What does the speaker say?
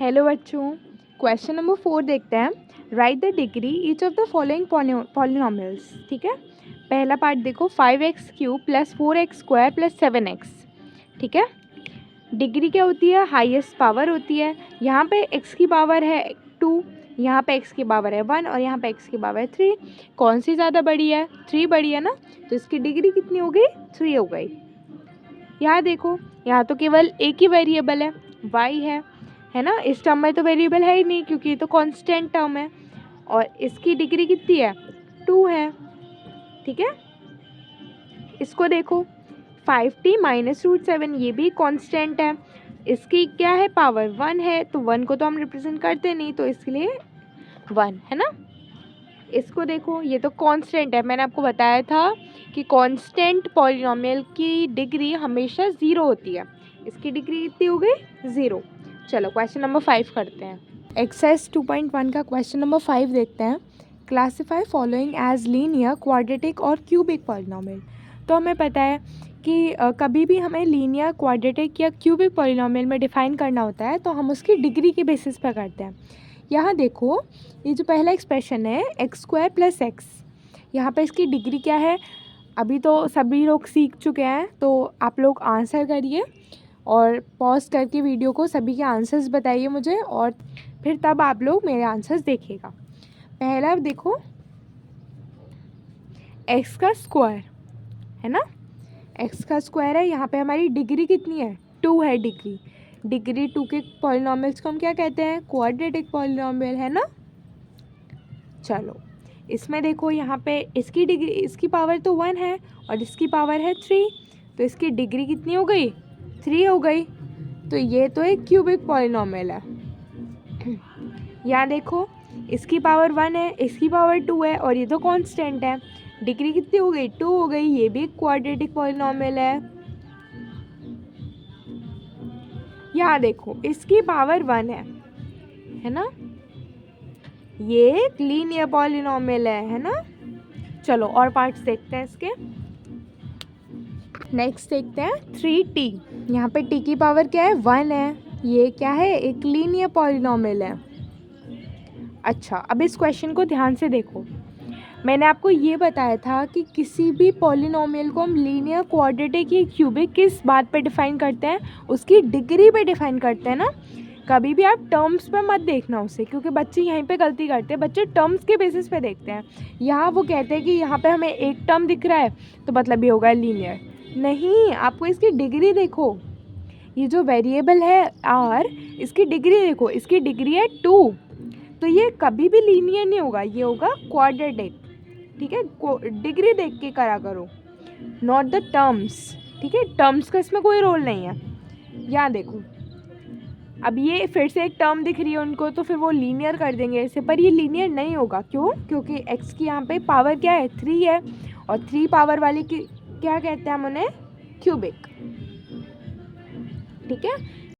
Hello बच्चों, question number 4 देखते हैं। Right the degree each of the following polynomials. ठीक है, पहला पार्ट देखो, 5x³ + 4x² + 7x। ठीक है, डिग्री क्या होती है? हाईएस्ट पावर होती है। यहाँ पे x की पावर है 2, यहाँ पे x की पावर है 1 और यहाँ पे x की पावर है 3। कौन सी ज़्यादा बड़ी है? 3 बड़ी है ना, तो इसकी डिग्री कितनी हो गई? 3 हो गई। यहाँ देखो, यहाँ तो केवल एक ही वेरिएबल है, y है ना। इस टर्म में तो वेरिएबल है ही नहीं क्योंकि ये तो कांस्टेंट टर्म है और इसकी डिग्री कितनी है? 2 है। ठीक है, इसको देखो, 5t - √7, ये भी कांस्टेंट है। इसकी क्या है? पावर 1 है, तो 1 को तो हम रिप्रेजेंट करते नहीं, तो इसलिए 1 है ना। इसको देखो, ये तो कांस्टेंट है। मैंने आपको बताया था कि कांस्टेंट पॉलिनॉमियल की डिग्री हमेशा 0 होती है। इसकी डिग्री कितनी हो गई? 0। चलो क्वेश्चन नंबर 5 करते हैं। एक्सरसाइज 2.1 का क्वेश्चन नंबर 5 देखते हैं। Classify following as linear, quadratic और क्यूबिक पॉलिनॉमियल। तो हमें पता है कि कभी भी हमें लीनियर, क्वाड्रेटिक या क्यूबिक पॉलिनॉमियल में डिफ़ाइन करना होता है तो हम उसकी डिग्री के बेसिस पर करते हैं। यहाँ देखो, ये जो पहला एक्सप्रेशन है x² + x, यहाँ पे इसकी डिग्री क्या है? अभी तो सभी लोग सीख चुके हैं, तो आप लोग आंसर करिए और पॉज करके वीडियो को सभी के आंसर्स बताइए मुझे, और फिर तब आप लोग मेरे आंसर्स देखिएगा। पहला देखो, x का स्क्वायर है ना, x का स्क्वायर है। यहाँ पे हमारी डिग्री कितनी है? 2 है डिग्री। डिग्री 2 के पॉलिनॉमियल्स को हम क्या कहते हैं? क्वाड्रेटिक पॉलिनॉमियल, है ना। चलो इसमें देखो, यहाँ पे इसकी डिग्री, इसकी पावर तो 1 है और इसकी पावर है 3, तो इसकी डिग्री कितनी हो गई? 3 हो गई। तो ये तो एक क्यूबिक पॉलिनॉमियल है। यहाँ देखो, इसकी पावर 1 है, इसकी पावर 2 है और ये तो कांस्टेंट है। डिग्री कितनी हो गई? 2 हो गई। ये भी क्वाड्रेटिक पॉलिनॉमियल है। यहाँ देखो, इसकी पावर 1 है ना। ये एक लीनियर पॉलिनॉमियल है ना। चलो और पार्ट्स देखते हैं इसके। नेक्स्ट देखते हैं 3t। यहाँ पे t की पावर क्या है? 1 है। ये क्या है? एक लीनियर पॉलिनॉमियल है। अच्छा, अब इस क्वेश्चन को ध्यान से देखो। मैंने आपको ये बताया था कि किसी भी पॉलिनॉमियल को हम लीनियर, क्वाड्रेटिक या क्यूबिक किस बात पे डिफ़ाइन करते हैं? उसकी डिग्री पे डिफ़ाइन करते हैं ना। कभी भी आप टर्म्स पे मत देखना उसे, क्योंकि बच्चे यहीं पे गलती करते हैं। बच्चे टर्म्स के बेसिस पे देखते हैं। यहाँ वो कहते हैं कि यहाँ पे हमें एक टर्म दिख रहा है तो मतलब ये होगा लीनियर। नहीं, आपको इसकी डिग्री देखो। ये जो वेरिएबल है r, इसकी डिग्री देखो, इसकी डिग्री है 2, तो ये कभी भी लीनियर नहीं होगा, ये होगा क्वाड्रेटिक। ठीक है, डिग्री देख के करा करो, नॉट द टर्म्स। ठीक है, टर्म्स का इसमें कोई रोल नहीं है। यहाँ देखो, अब ये फिर से एक टर्म दिख रही है उनको, तो फिर वो लीनियर कर देंगे इसे, पर ये लीनियर नहीं होगा। क्यों? क्योंकि x की यहाँ पे पावर क्या है? 3 है, और 3 पावर वाली की क्या कहते हैं हम उन्हें? क्यूबिक। ठीक है,